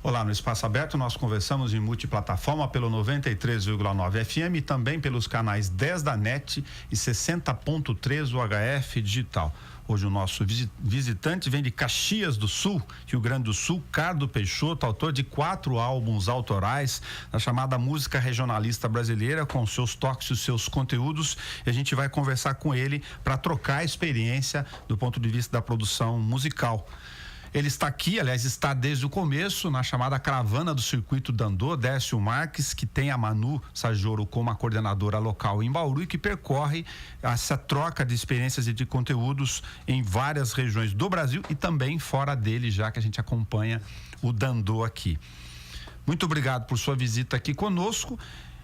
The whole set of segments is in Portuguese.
Olá, no Espaço Aberto nós conversamos em multiplataforma pelo 93,9 FM e também pelos canais 10 da NET e 60.3 UHF digital. Hoje o nosso visitante vem de Caxias do Sul, Rio Grande do Sul, Cardo Peixoto, autor de 4 álbuns autorais da chamada música regionalista brasileira, com seus toques e seus conteúdos. E a gente vai conversar com ele para trocar a experiência do ponto de vista da produção musical. Ele está aqui, aliás, está desde o começo na chamada caravana do circuito Dandô, Dércio Marques, que tem a Manu Sajoro como a coordenadora local em Bauru e que percorre essa troca de experiências e de conteúdos em várias regiões do Brasil e também fora dele, já que a gente acompanha o Dandô aqui. Muito obrigado por sua visita aqui conosco.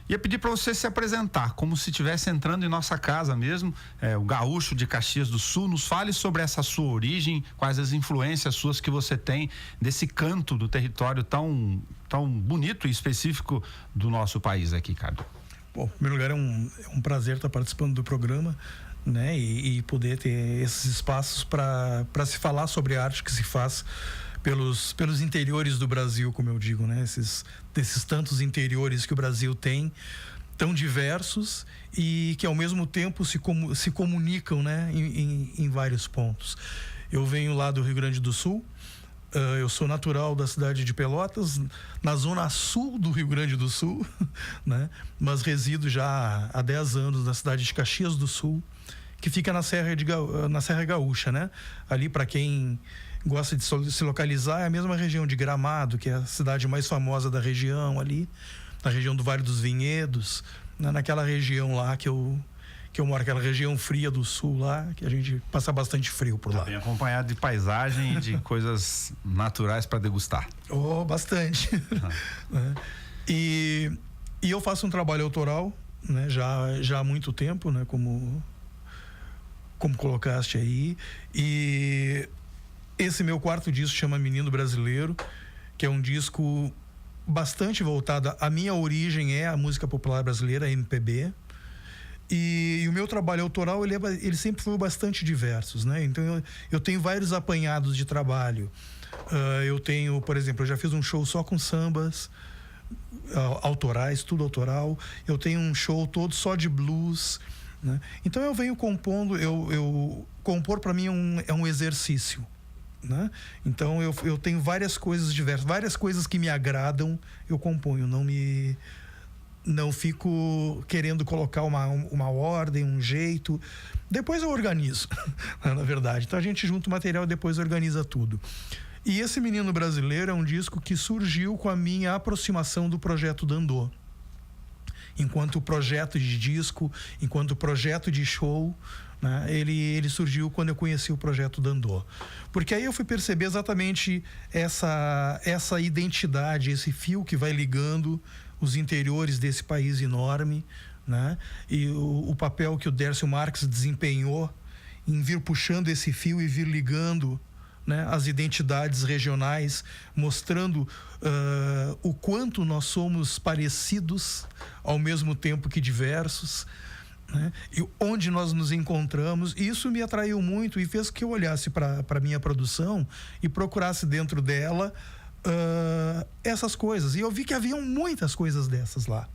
Ia pedir para você se apresentar, como se estivesse entrando em nossa casa mesmo, o gaúcho de Caxias do Sul. Nos fale sobre essa sua origem, quais as influências suas que você tem desse canto do território tão bonito e específico do nosso país aqui, Cardo. Bom, em primeiro lugar, é um prazer estar participando do programa, né? E poder ter esses espaços para se falar sobre a arte que se faz pelos interiores do Brasil, como eu digo, né? Desses tantos interiores que o Brasil tem, tão diversos e que ao mesmo tempo se comunicam, né? Em vários pontos. Eu venho lá do Rio Grande do Sul, eu sou natural da cidade de Pelotas, na zona sul do Rio Grande do Sul, né? Mas resido já há 10 anos na cidade de Caxias do Sul, que fica na Serra Gaúcha, né? Ali, para quem gosta de se localizar, é a mesma região de Gramado, que é a cidade mais famosa da região ali, na região do Vale dos Vinhedos, né? Naquela região lá que eu moro, aquela região fria do sul lá, que a gente passa bastante frio por lá. Bem acompanhado de paisagem e de coisas naturais para degustar. Oh, bastante. E eu faço um trabalho autoral, né? Já há muito tempo, né? Como colocaste aí. E esse meu quarto disco chama Menino Brasileiro, que é um disco bastante voltado. A minha origem é a música popular brasileira, a MPB. E o meu trabalho autoral, ele sempre foi bastante diversos, né? Então eu tenho vários apanhados de trabalho. Eu tenho, por exemplo, eu já fiz um show só com sambas autorais, tudo autoral. Eu tenho um show todo só de blues, né? Então eu venho compondo, compor para mim é um exercício, né? Então eu tenho várias coisas diversas, várias coisas que me agradam, eu componho, não fico querendo colocar uma ordem, um jeito. Depois eu organizo, na verdade. Então a gente junta o material e depois organiza tudo. E esse Menino Brasileiro é um disco que surgiu com a minha aproximação do projeto Dandô. Enquanto projeto de disco, enquanto projeto de show, né? Ele surgiu quando eu conheci o projeto Dandô. Porque aí eu fui perceber exatamente essa identidade, esse fio que vai ligando os interiores desse país enorme, né? E o papel que o Dércio Marques desempenhou em vir puxando esse fio e vir ligando, né, as identidades regionais, mostrando o quanto nós somos parecidos ao mesmo tempo que diversos, né? E onde nós nos encontramos. Isso me atraiu muito e fez que eu olhasse para a minha produção e procurasse dentro dela essas coisas. E eu vi que haviam muitas coisas dessas lá.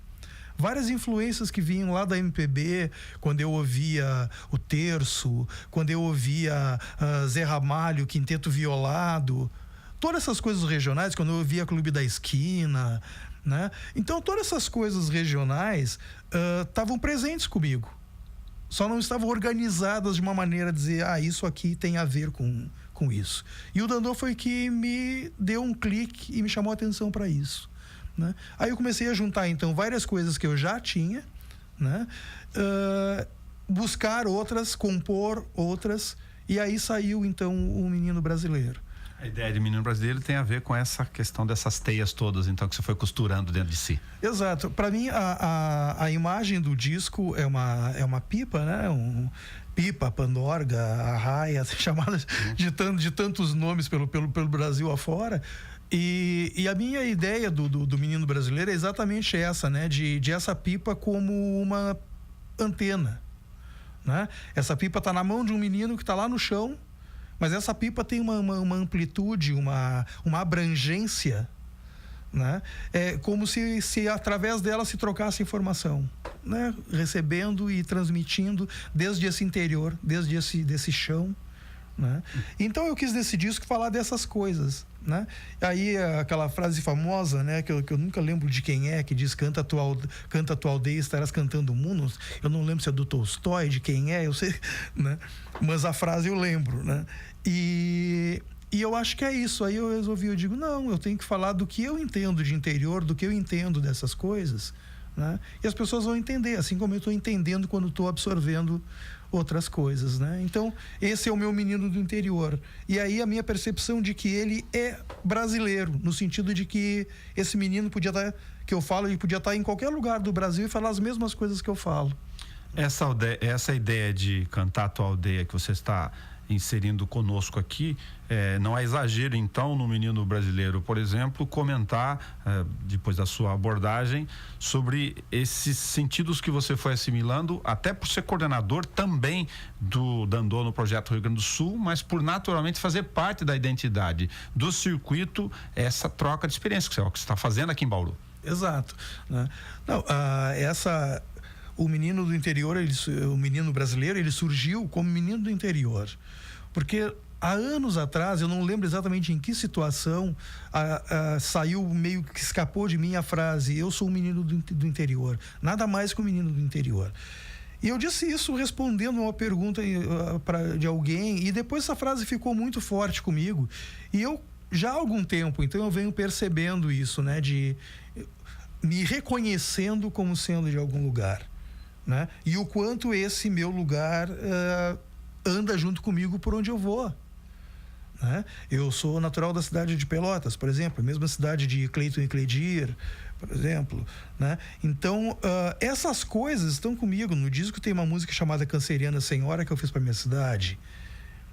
Várias influências que vinham lá da MPB, quando eu ouvia o Terço, quando eu ouvia Zé Ramalho, Quinteto Violado, todas essas coisas regionais, quando eu ouvia Clube da Esquina, né? Então todas essas coisas regionais estavam presentes comigo. Só não estavam organizadas de uma maneira a dizer, isso aqui tem a ver com isso. E o Dandô foi que me deu um clique e me chamou a atenção para isso, né? Aí eu comecei a juntar então várias coisas que eu já tinha, né? Buscar outras, compor outras, e aí saiu então o Menino Brasileiro. A ideia de Menino Brasileiro tem a ver com essa questão dessas teias todas, então, que você foi costurando dentro de si. Exato. Para mim, a imagem do disco é uma pipa, né? Pipa, pandorga, arraia, chamadas de tantos nomes pelo Brasil afora. E a minha ideia do Menino Brasileiro é exatamente essa, né? De essa pipa como uma antena, né? Essa pipa está na mão de um menino que está lá no chão, mas essa pipa tem uma amplitude, uma abrangência né? É como se através dela se trocasse informação, né? Recebendo e transmitindo desde esse interior, desde desse chão, né? Então eu quis nesse disco falar dessas coisas, né? Aí aquela frase famosa, né, que eu nunca lembro de quem é, que diz canta a tua aldeia, estarás cantando o mundo. Eu não lembro se é do Tolstói, de quem é, eu sei, né? Mas a frase eu lembro, né? E eu acho que é isso. Aí eu resolvi, eu digo, não, eu tenho que falar do que eu entendo de interior, do que eu entendo dessas coisas, né? E as pessoas vão entender, assim como eu estou entendendo quando estou absorvendo outras coisas, né? Então, esse é o meu menino do interior. E aí a minha percepção de que ele é brasileiro, no sentido de que esse menino podia estar, que eu falo, ele podia estar em qualquer lugar do Brasil e falar as mesmas coisas que eu falo. Essa ideia de cantar a tua aldeia que você está inserindo conosco aqui, não é exagero então no menino brasileiro, por exemplo, comentar depois da sua abordagem sobre esses sentidos que você foi assimilando, até por ser coordenador também do Dandô no projeto Rio Grande do Sul, mas por naturalmente fazer parte da identidade do circuito, essa troca de experiência que você está fazendo aqui em Bauru. Exato, né? Não, o menino do interior, o menino brasileiro, ele surgiu como menino do interior. Porque há anos atrás, eu não lembro exatamente em que situação, saiu meio que escapou de mim a frase: eu sou um menino do interior. Nada mais que um menino do interior. E eu disse isso respondendo a uma pergunta de alguém, e depois essa frase ficou muito forte comigo. E eu, já há algum tempo, então eu venho percebendo isso, né? De me reconhecendo como sendo de algum lugar, né? E o quanto esse meu lugar anda junto comigo por onde eu vou, né? Eu sou natural da cidade de Pelotas, por exemplo, a mesma cidade de Cleiton e Cleidir, por exemplo, né? Então, essas coisas estão comigo. No disco tem uma música chamada Canceriana Senhora, que eu fiz para minha cidade,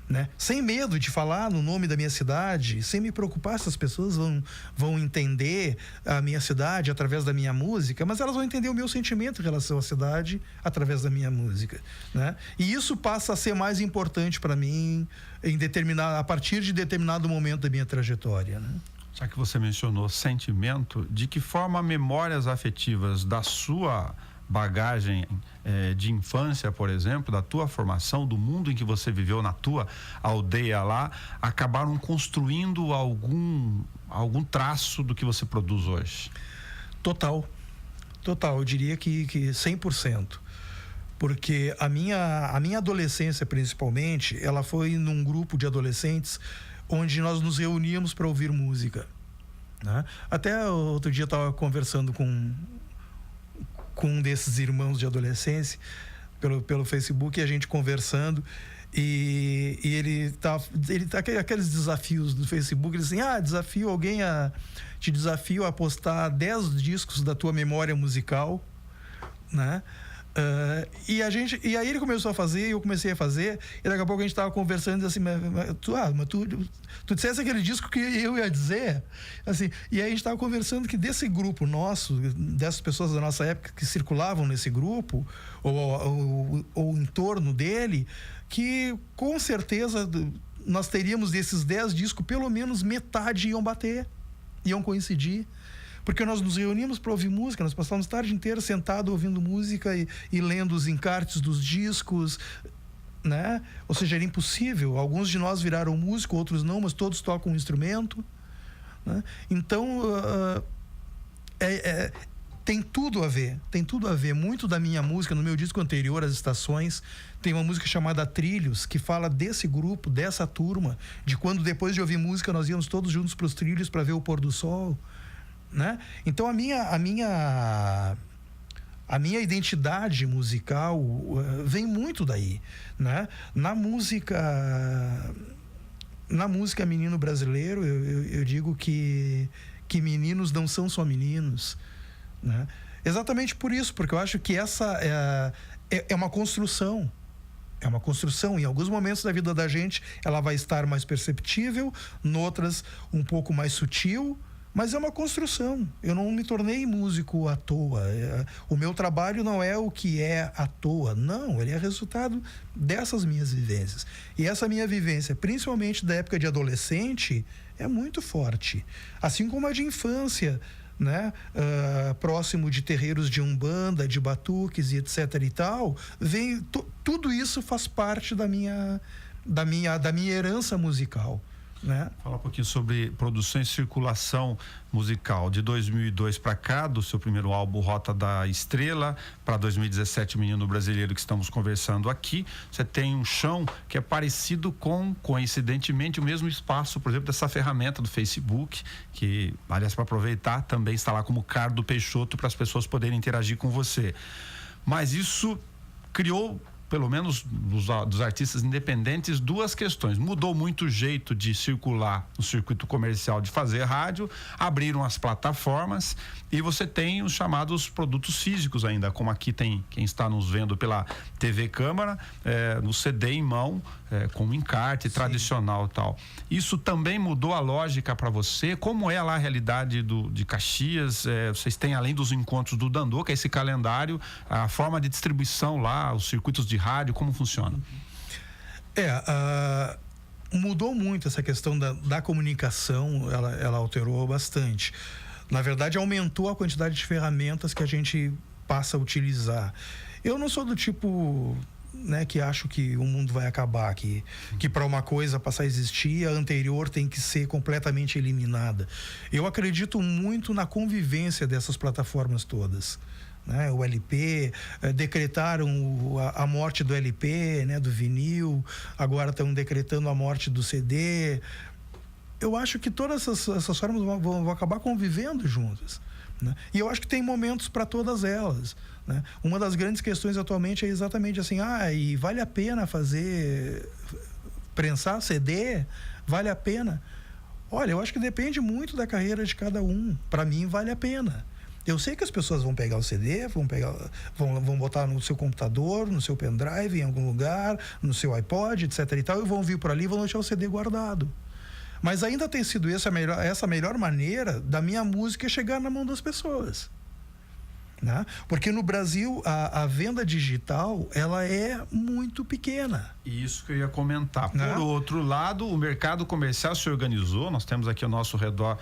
né? Sem medo de falar no nome da minha cidade, sem me preocupar se as pessoas vão entender a minha cidade através da minha música, mas elas vão entender o meu sentimento em relação à cidade através da minha música, né? E isso passa a ser mais importante para mim a partir de determinado momento da minha trajetória, né? Já que você mencionou sentimento, de que forma memórias afetivas da sua bagagem de infância, por exemplo, da tua formação, do mundo em que você viveu na tua aldeia lá, acabaram construindo algum traço do que você produz hoje? Total, eu diria que 100%. Porque a minha adolescência, principalmente, ela foi num grupo de adolescentes onde nós nos reuníamos para ouvir música, né? Até outro dia eu estava conversando com um desses irmãos de adolescência pelo Facebook, e a gente conversando, e ele tá aqueles desafios do Facebook, ele assim, te desafio a postar 10 discos da tua memória musical, né? E aí ele começou a fazer, e eu comecei a fazer, e daqui a pouco a gente estava conversando, assim, mas tu dissesse aquele disco que eu ia dizer, assim. E aí a gente estava conversando que desse grupo nosso, dessas pessoas da nossa época que circulavam nesse grupo, ou em torno dele, que com certeza nós teríamos desses 10 discos, pelo menos metade iam coincidir. Porque nós nos reuníamos para ouvir música, nós passávamos a tarde inteira sentado ouvindo música e lendo os encartes dos discos, né? Ou seja, era impossível. Alguns de nós viraram músico, outros não, mas todos tocam um instrumento, né? Então, tem tudo a ver. Muito da minha música, no meu disco anterior, As Estações, tem uma música chamada Trilhos, que fala desse grupo, dessa turma, de quando depois de ouvir música nós íamos todos juntos para os trilhos para ver o pôr do sol, né? Então a minha identidade musical vem muito daí, né? Na música menino brasileiro, eu digo que meninos não são só meninos, né? Exatamente por isso, porque eu acho que essa é uma construção. É uma construção. Em alguns momentos da vida da gente ela vai estar mais perceptível, noutras um pouco mais sutil, mas é uma construção. Eu não me tornei músico à toa. O meu trabalho não é o que é à toa. Não, ele é resultado dessas minhas vivências. E essa minha vivência, principalmente da época de adolescente, é muito forte. Assim como a de infância, né? Próximo de terreiros de umbanda, de batuques e etc e tal, tudo isso faz parte da minha herança musical, né? Fala um pouquinho sobre produção e circulação musical de 2002 para cá, do seu primeiro álbum Rota da Estrela, para 2017 Menino Brasileiro, que estamos conversando aqui. Você tem um chão que é parecido com, coincidentemente, o mesmo espaço, por exemplo, dessa ferramenta do Facebook, que, aliás, para aproveitar, também está lá como Cardo Peixoto, para as pessoas poderem interagir com você. Mas isso criou, pelo menos dos artistas independentes, duas questões. Mudou muito o jeito de circular no circuito comercial, de fazer rádio, abriram as plataformas e você tem os chamados produtos físicos ainda, como aqui tem quem está nos vendo pela TV Câmara, no CD em mão, com encarte tradicional e tal. Isso também mudou a lógica para você? Como é lá a realidade de Caxias? Vocês têm, além dos encontros do Dandô, que é esse calendário, a forma de distribuição lá, os circuitos de rádio, como funciona? Mudou muito essa questão da comunicação, ela alterou bastante. Na verdade, aumentou a quantidade de ferramentas que a gente passa a utilizar. Eu não sou do tipo, né, que acho que o mundo vai acabar, que para uma coisa passar a existir, a anterior tem que ser completamente eliminada. Eu acredito muito na convivência dessas plataformas todas, né? O LP, decretaram a morte do LP, né, do vinil, agora estão decretando a morte do CD. Eu acho que todas essas formas vão acabar convivendo juntas, né? E eu acho que tem momentos para todas elas, né? Uma das grandes questões atualmente é exatamente assim: e vale a pena prensar CD? Vale a pena? Olha, eu acho que depende muito da carreira de cada um. Para mim, vale a pena. Eu sei que as pessoas vão pegar o CD, vão botar no seu computador, no seu pendrive, em algum lugar, no seu iPod, etc e tal, e vão vir por ali e vão deixar o CD guardado. Mas ainda tem sido essa a melhor maneira da minha música chegar na mão das pessoas, né? Porque no Brasil a venda digital, ela é muito pequena. Isso que eu ia comentar. Né? Por outro lado, o mercado comercial se organizou. Nós temos aqui ao nosso redor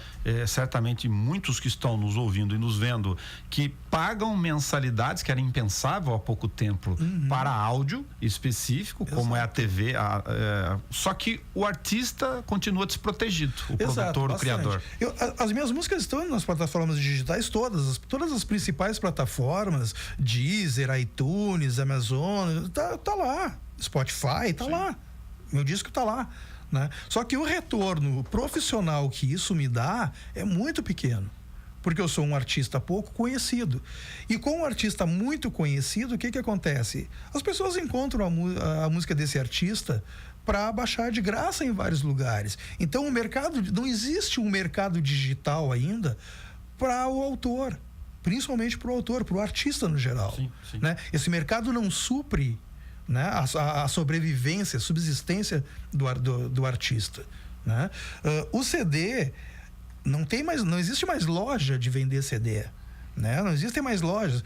certamente muitos que estão nos ouvindo e nos vendo que pagam mensalidades, que era impensável há pouco tempo, para áudio específico. Exato. Como é a TV. Só que o artista continua desprotegido, o produtor, o criador. As minhas músicas estão nas plataformas digitais todas as principais plataformas, Deezer, iTunes, Amazon, tá lá. Spotify, tá lá. Meu disco tá lá, né? Só que o retorno profissional que isso me dá é muito pequeno, porque eu sou um artista pouco conhecido. E com um artista muito conhecido, o que acontece? As pessoas encontram a música desse artista para baixar de graça em vários lugares. Então não existe um mercado digital ainda para o autor, principalmente para o autor, para o artista no geral. Sim. Né? Esse mercado não supre, né, a sobrevivência, a subsistência do artista, né? O CD não existe mais loja de vender CD, né? Não existem mais lojas.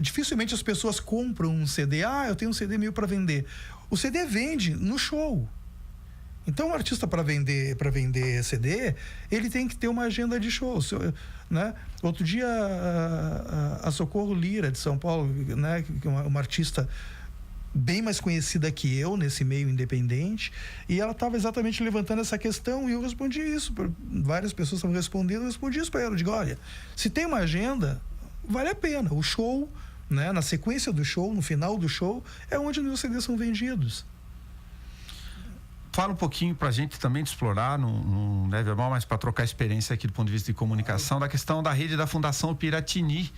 Dificilmente as pessoas compram um CD. Eu tenho um CD meu para vender. O CD vende no show. Então o artista, para vender CD, ele tem que ter uma agenda de show, né? Outro dia a Socorro Lira de São Paulo, né, que é uma artista bem mais conhecida que eu nesse meio independente, e ela estava exatamente levantando essa questão, e eu respondi isso. Várias pessoas estavam respondendo, eu respondi isso para ela. Eu digo: olha, se tem uma agenda, vale a pena. O show, né, na sequência do show, no final do show, é onde os CDs são vendidos. Fala um pouquinho para a gente também de explorar, não deve mal, mas para trocar experiência aqui do ponto de vista de comunicação, da questão da rede da Fundação Piratini,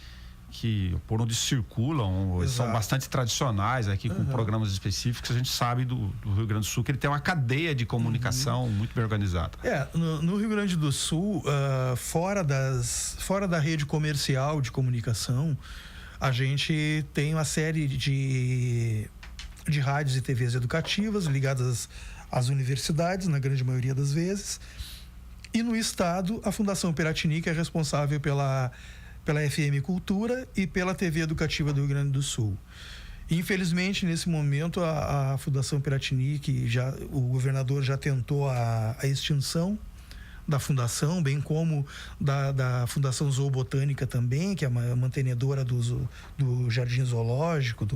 que por onde circulam, são bastante tradicionais aqui, com programas específicos. A gente sabe do Rio Grande do Sul que ele tem uma cadeia de comunicação muito bem organizada. No Rio Grande do Sul, fora da rede comercial de comunicação, a gente tem uma série de rádios e TVs educativas ligadas às universidades, na grande maioria das vezes. E no estado, a Fundação Piratini, que é responsável pela FM Cultura e pela TV Educativa do Rio Grande do Sul. Infelizmente, nesse momento, a Fundação Piratini, o governador já tentou a extinção, da fundação, bem como da Fundação Zoobotânica também, que é a mantenedora do Jardim Zoológico,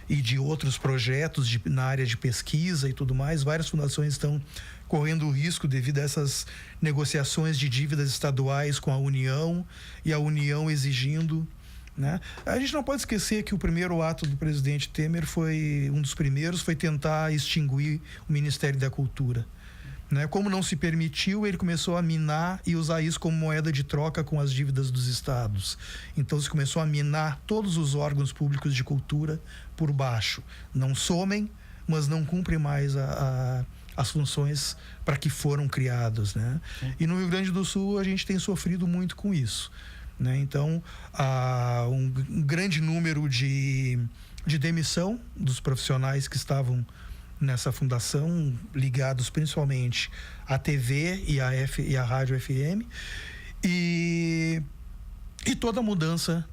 e de outros projetos na área de pesquisa e tudo mais. Várias fundações estão correndo o risco devido a essas negociações de dívidas estaduais com a União e a União exigindo, né? A gente não pode esquecer que o primeiro ato do presidente Temer um dos primeiros foi tentar extinguir o Ministério da Cultura, né? Como não se permitiu, ele começou a minar e usar isso como moeda de troca com as dívidas dos estados. Então se começou a minar todos os órgãos públicos de cultura por baixo. Não somem, mas não cumprem mais as funções para que foram criados, né? E no Rio Grande do Sul a gente tem sofrido muito com isso, né? Então há um grande número de demissão dos profissionais que estavam nessa fundação, ligados principalmente à TV e à rádio FM, e toda mudança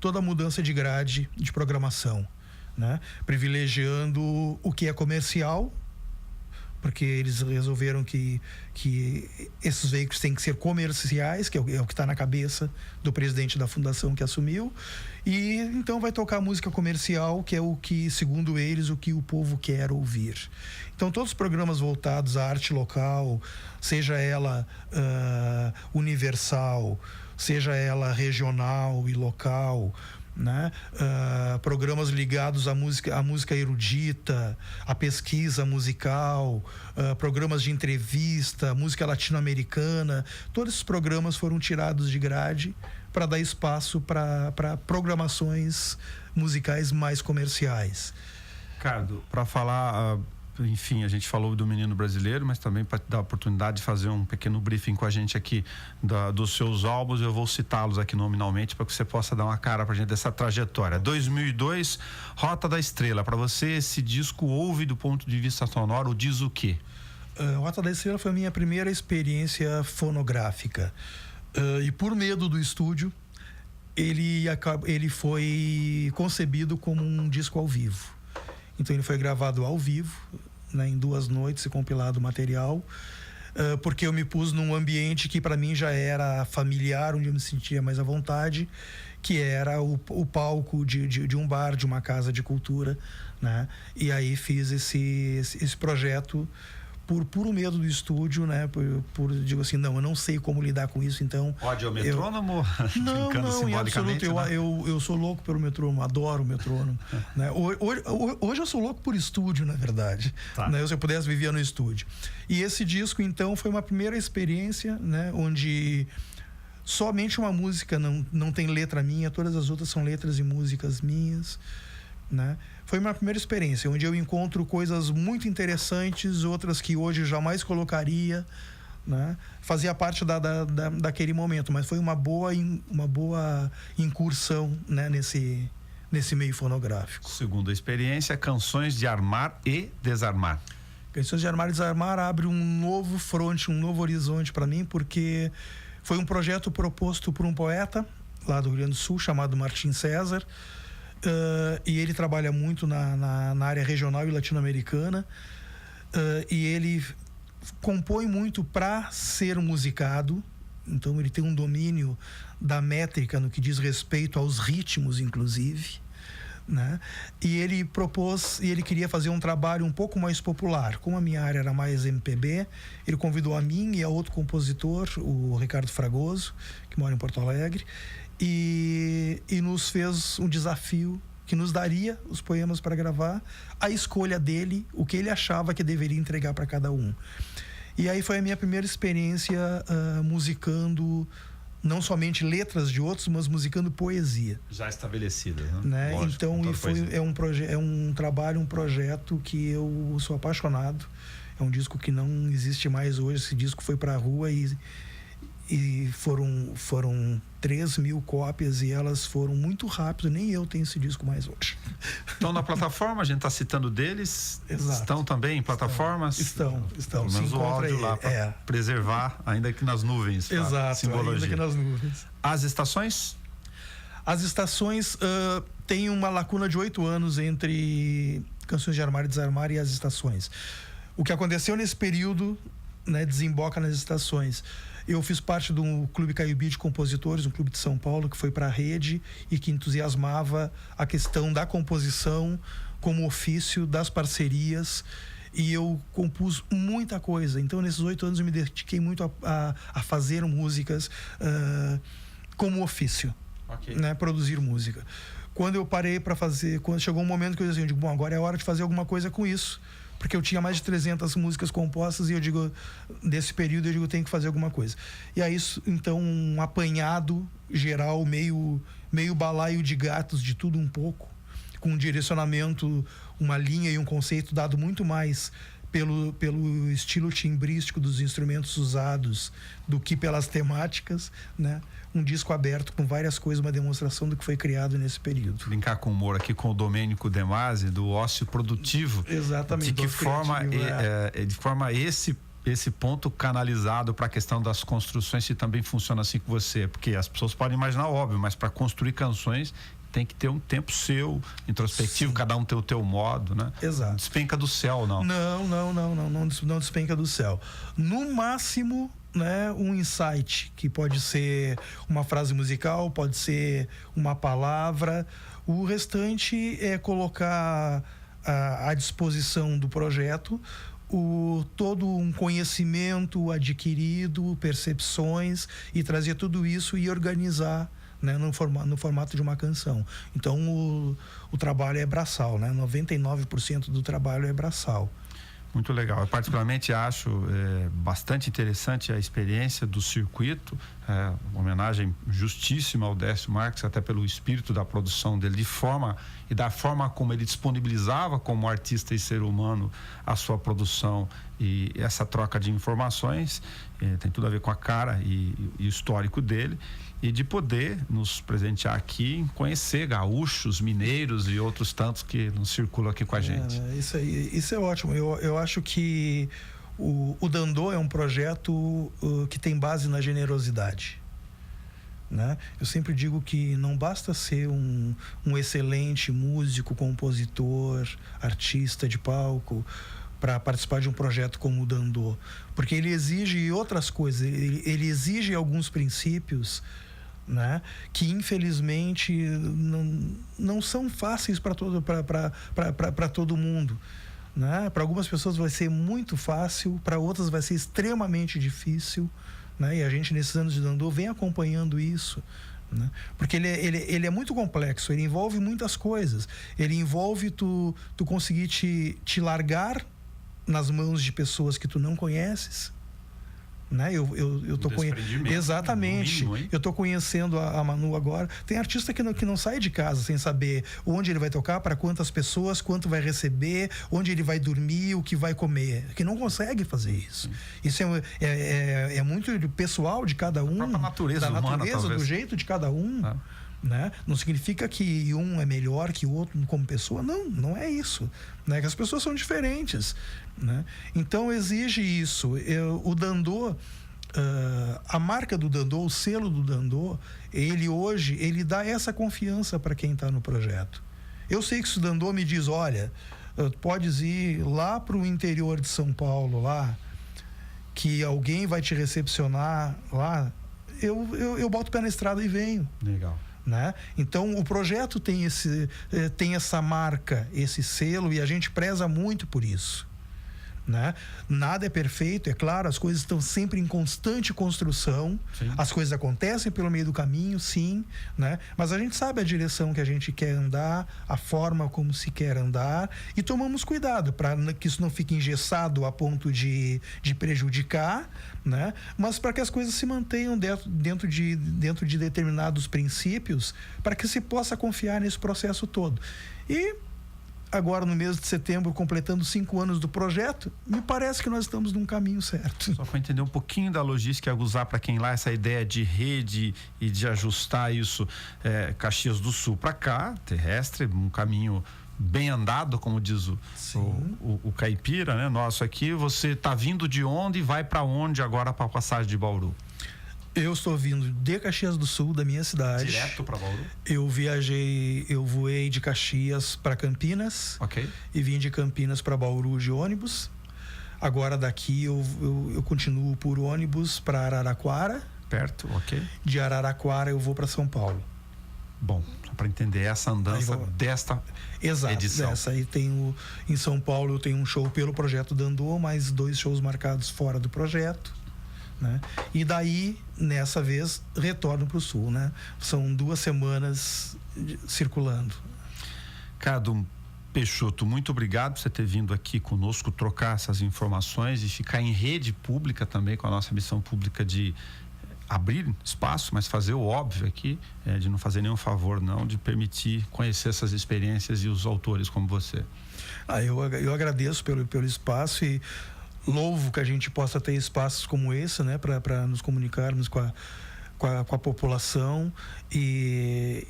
de grade de programação, né? Privilegiando o que é comercial, porque eles resolveram que esses veículos têm que ser comerciais, que é o que está na cabeça do presidente da fundação que assumiu, e então vai tocar música comercial, que é o que, segundo eles, o que o povo quer ouvir. Então todos os programas voltados à arte local, seja ela universal, seja ela regional e local, né? Programas ligados à música erudita, à pesquisa musical, programas de entrevista, música latino-americana, todos esses programas foram tirados de grade para dar espaço para programações musicais mais comerciais. Ricardo, para falar, enfim, a gente falou do Menino Brasileiro, mas também para dar a oportunidade de fazer um pequeno briefing com a gente aqui dos seus álbuns, eu vou citá-los aqui nominalmente para que você possa dar uma cara para a gente dessa trajetória. 2002, Rota da Estrela. Para você, esse disco ouve do ponto de vista sonoro, diz o quê? Rota da Estrela foi a minha primeira experiência fonográfica. E por medo do estúdio, ele foi concebido como um disco ao vivo. Então ele foi gravado ao vivo, né, em 2 noites e compilado o material, porque eu me pus num ambiente que para mim já era familiar, onde eu me sentia mais à vontade, que era o palco de um bar, de uma casa de cultura, né? E aí fiz esse projeto por puro medo do estúdio, né? Digo assim, não, eu não sei como lidar com isso, então... Pode o metrônomo? Não, em absoluto. Eu sou louco pelo metrônomo, adoro o metrônomo. Né? Hoje eu sou louco por estúdio, na verdade. Tá. Né? Se eu pudesse, vivia no estúdio. E esse disco, então, foi uma primeira experiência, né? Onde somente uma música não tem letra minha, todas as outras são letras e músicas minhas, né? Foi uma primeira experiência, onde eu encontro coisas muito interessantes, outras que hoje jamais colocaria, né? Fazia parte daquele momento, mas foi uma boa incursão, né? nesse meio fonográfico. Segunda experiência, Canções de Armar e Desarmar. Canções de Armar e Desarmar abre um novo fronte, um novo horizonte para mim, porque foi um projeto proposto por um poeta lá do Rio Grande do Sul, chamado Martim César. E ele trabalha muito na área regional e latino-americana, e ele compõe muito para ser musicado. Então ele tem um domínio da métrica no que diz respeito aos ritmos, inclusive, né? E ele queria fazer um trabalho um pouco mais popular. Como a minha área era mais MPB, ele convidou a mim e a outro compositor, o Ricardo Fragoso, que mora em Porto Alegre, e nos fez um desafio que nos daria os poemas para gravar, a escolha dele, o que ele achava que deveria entregar para cada um. E aí foi a minha primeira experiência musicando não somente letras de outros, mas musicando poesia. Já estabelecida, né? Lógico, então um projeto que eu sou apaixonado. É um disco que não existe mais hoje. Esse disco foi para a rua e foram 3.000 cópias, e elas foram muito rápido. Nem eu tenho esse disco mais hoje. Estão na plataforma, a gente está citando deles. Exato. Estão também em plataformas? Estão. Pelo menos o áudio lá para preservar, ainda que nas nuvens. Exato, simbologia. ainda que nas nuvens. As estações? As estações têm uma lacuna de 8 anos entre Canções de Armar e Desarmar e As Estações. O que aconteceu nesse período, né, desemboca nas estações. Eu fiz parte do Clube Caiubi de Compositores, um clube de São Paulo que foi para a rede e que entusiasmava a questão da composição como ofício, das parcerias, e eu compus muita coisa. Então, nesses 8 anos eu me dediquei muito a fazer músicas como ofício, né, produzir música. Quando eu parei para fazer, quando chegou um momento que eu disse assim, bom, agora é hora de fazer alguma coisa com isso, porque eu tinha mais de 300 músicas compostas e eu digo, desse período eu digo, eu tenho que fazer alguma coisa. E aí, então, um apanhado geral, meio balaio de gatos, de tudo um pouco, com um direcionamento, uma linha e um conceito dado muito mais pelo estilo timbrístico dos instrumentos usados do que pelas temáticas, né? Um disco aberto com várias coisas, uma demonstração do que foi criado nesse período. Brincar com o humor aqui com o Domênico De Masi, do ócio produtivo. Exatamente. De que forma, de forma esse ponto canalizado para a questão das construções, se também funciona assim com você, porque as pessoas podem imaginar óbvio, mas para construir canções tem que ter um tempo seu, introspectivo, sim, cada um tem o teu modo, né? Exato. Despenca do céu, não? Não despenca do céu. No máximo, né, um insight, que pode ser uma frase musical, pode ser uma palavra. O restante é colocar à disposição do projeto todo um conhecimento adquirido, percepções, e trazer tudo isso e organizar, né, no formato de uma canção. Então o trabalho é braçal, né? 99% do trabalho é braçal. Muito legal. Eu particularmente acho bastante interessante a experiência do circuito, uma homenagem justíssima ao Décio Marques, até pelo espírito da produção dele, e da forma como ele disponibilizava como artista e ser humano a sua produção, e essa troca de informações tem tudo a ver com a cara e o histórico dele, e de poder nos presentear aqui, conhecer gaúchos, mineiros e outros tantos que nos circulam aqui com a gente. Isso é ótimo. Eu acho que o Dandô é um projeto que tem base na generosidade, né? Eu sempre digo que não basta ser um excelente músico, compositor, artista de palco para participar de um projeto como o Dandô, porque ele exige outras coisas, ele exige alguns princípios, né, que infelizmente não são fáceis para todo mundo, né? Para algumas pessoas vai ser muito fácil, para outras vai ser extremamente difícil, né? E a gente nesses anos de Dandô vem acompanhando isso, né? Porque ele é muito complexo, ele envolve muitas coisas, ele envolve tu conseguir te largar nas mãos de pessoas que tu não conheces, né? Eu tô exatamente, mínimo, eu tô conhecendo a Manu agora. Tem artista que não sai de casa sem saber onde ele vai tocar, para quantas pessoas, quanto vai receber, onde ele vai dormir, o que vai comer, que não consegue fazer isso. Isso é muito pessoal de cada um, da natureza humana, do jeito de cada um. Né? Não significa que um é melhor que o outro como pessoa, não é isso, né? Que as pessoas são diferentes, né? Então exige isso. O Dandô, a marca do Dandô, o selo do Dandô, ele dá essa confiança para quem está no projeto. Eu sei que se o Dandô me diz, olha, podes ir lá para o interior de São Paulo, lá, que alguém vai te recepcionar lá, eu boto o pé na estrada e venho. Legal. Né? Então o projeto tem essa marca, esse selo, e a gente preza muito por isso, né? Nada é perfeito, é claro, as coisas estão sempre em constante construção, sim, as coisas acontecem pelo meio do caminho, sim, né? Mas a gente sabe a direção que a gente quer andar, a forma como se quer andar, e tomamos cuidado para que isso não fique engessado a ponto de prejudicar, né? Mas para que as coisas se mantenham dentro de determinados princípios, para que se possa confiar nesse processo todo. E agora, no mês de setembro, completando 5 anos do projeto, me parece que nós estamos num caminho certo. Só para entender um pouquinho da logística, usar para quem lá essa ideia de rede e de ajustar isso, Caxias do Sul para cá, terrestre, um caminho bem andado, como diz o caipira, né? Nosso aqui. Você está vindo de onde e vai para onde agora para a passagem de Bauru? Eu estou vindo de Caxias do Sul, da minha cidade. Direto para Bauru? Eu voei de Caxias para Campinas. Ok. E vim de Campinas para Bauru de ônibus. Agora daqui eu continuo por ônibus para Araraquara. Perto, ok. De Araraquara eu vou para São Paulo. Bom, só para entender essa andança desta edição. Exato, aí em São Paulo eu tenho um show pelo Projeto Dandô, mais 2 shows marcados fora do projeto, né? E daí, nessa vez, retorno para o Sul, né? São 2 semanas circulando. Cado Peixoto, muito obrigado por você ter vindo aqui conosco, trocar essas informações e ficar em rede pública também com a nossa missão pública de abrir espaço, mas fazer o óbvio aqui, de não fazer nenhum favor, não, de permitir conhecer essas experiências e os autores como você. Eu agradeço pelo espaço e louvo que a gente possa ter espaços como esse, né, para nos comunicarmos com a população e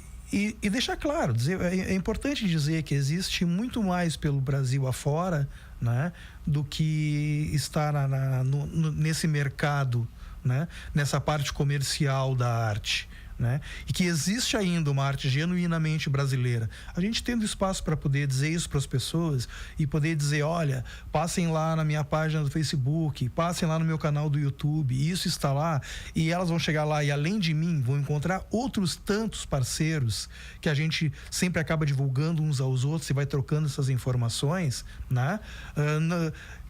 deixar claro, é importante dizer que existe muito mais pelo Brasil afora, né, do que está nesse mercado, né, nessa parte comercial da arte, né, e que existe ainda uma arte genuinamente brasileira. A gente tendo espaço para poder dizer isso para as pessoas e poder dizer, olha, passem lá na minha página do Facebook, passem lá no meu canal do YouTube, isso está lá, e elas vão chegar lá e além de mim vão encontrar outros tantos parceiros que a gente sempre acaba divulgando uns aos outros e vai trocando essas informações, né,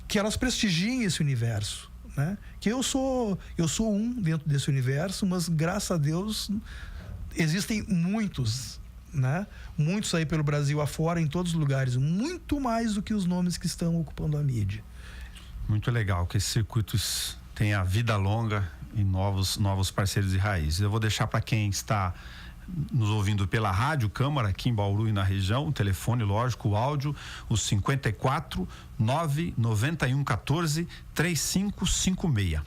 que elas prestigiem esse universo. Né? Que eu sou um dentro desse universo, mas graças a Deus existem muitos, né? Muitos aí pelo Brasil afora, em todos os lugares, muito mais do que os nomes que estão ocupando a mídia. Muito legal que esses circuitos tenham vida longa e novos parceiros de raiz. Eu vou deixar para quem está nos ouvindo pela Rádio Câmara aqui em Bauru e na região, o telefone, lógico, o áudio, os 54 991 14 3556.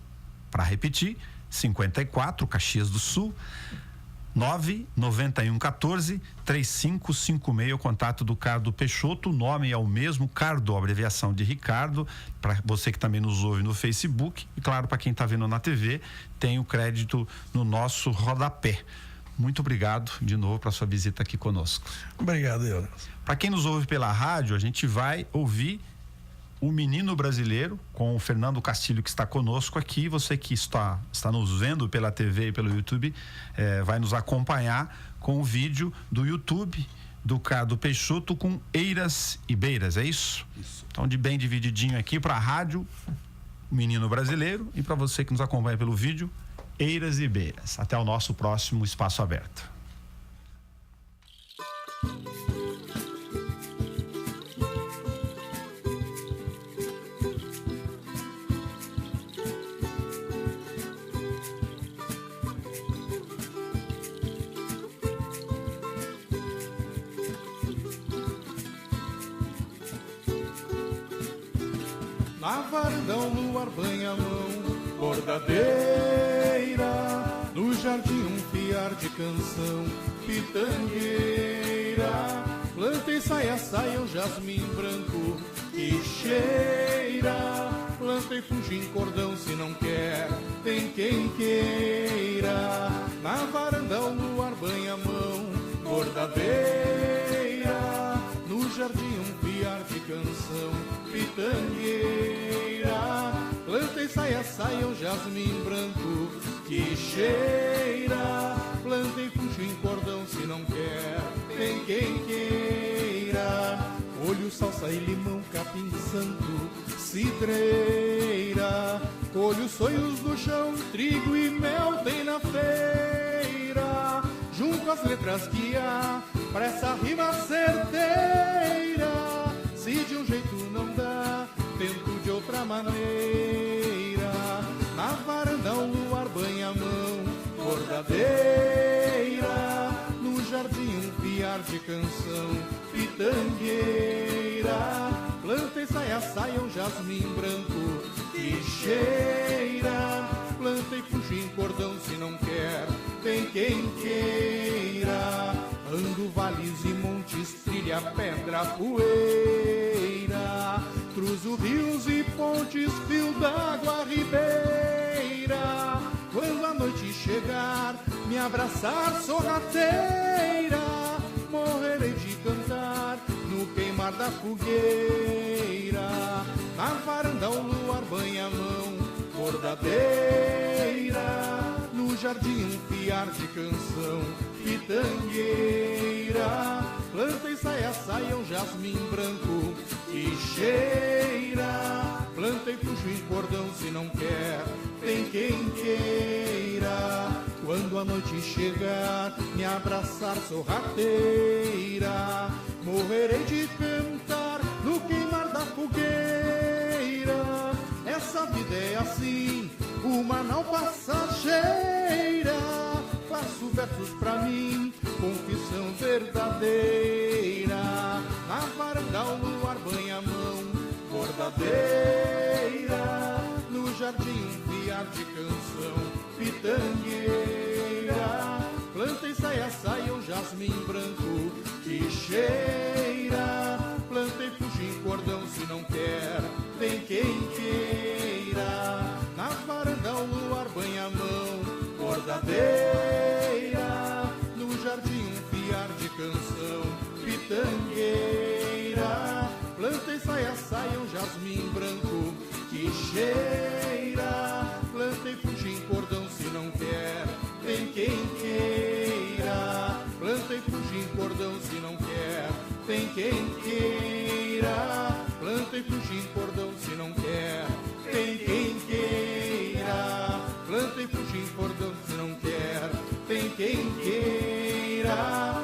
Para repetir, 54 Caxias do Sul 991 14 3556, o contato do Cado Peixoto. O nome é o mesmo, Cardo, abreviação de Ricardo, para você que também nos ouve no Facebook, e claro, para quem está vendo na TV, tem o crédito no nosso rodapé. Muito obrigado de novo para sua visita aqui conosco. Obrigado, Jonas. Para quem nos ouve pela rádio, a gente vai ouvir o Menino Brasileiro com o Fernando Castilho, que está conosco aqui. Você que está nos vendo pela TV e pelo YouTube, vai nos acompanhar com o vídeo do YouTube do Cado Peixoto com Eiras e Beiras, é isso? Isso. Então, bem divididinho aqui para a rádio, o Menino Brasileiro, e para você que nos acompanha pelo vídeo, Eiras e Beiras. Até o nosso próximo Espaço Aberto. Na varanda o luar banha a mão bordadeira, no jardim um fiar de canção pitangueira. Plantei saia, o jasmim branco que cheira. Plantei fugim, cordão, se não quer, tem quem queira. Na varanda o luar banha a mão bordadeira, no jardim um piar de canção pitangueira. Plantei saia, um jasmim branco que cheira. Plantei fugim, cordão, se não quer, tem quem queira. Olho, salsa e limão, capim santo, cidreira. Colho sonhos do chão, trigo e mel tem na feira. Junto às letras que há, pra essa rima certeira. Se de um jeito não dá, tento de outra maneira. Na varanda o luar banha a mão bordadeira, no jardim um piar de canção pitangueira. Plantei saia, um jasmim branco que cheira. Plantei fugim, cordão, se não quer, tem quem queira. Ando vales e montes, trilha, pedra, poeira. Cruzo rios e pontes, fio d'água, ribeira. Quando a noite chegar, me abraçar sorrateira. Morrerei de cantar no queimar da fogueira. Na varanda o luar bordadeira, no jardim um piar de canção pitangueira, planta e saia um jasmim branco e cheira, planta e puxo em cordão se não quer, tem quem queira, quando a noite chegar, me abraçar sorrateira, morrerei de cantar no queimar da fogueira, essa vida é assim, uma nau passageira, faço versos pra mim, confissão verdadeira, na varanda o luar banha a mão, bordadeira, no jardim um piar de canção pitangueira, planta e saia um jasmim branco que cheira, planta e puxa em cordão se não quer, tem quem queira, na varanda o luar banha a mão, bordadeira, no jardim um piar de canção pitangueira, planta e saia um jasmim branco que cheira, planta e puxa em cordão se não quer, tem quem queira, planta e puxa em cordão se não quer, tem quem queira, planta e puxa em cordão se não quer, tem quem queira, planta e puxa em cordão se não quer, tem quem queira,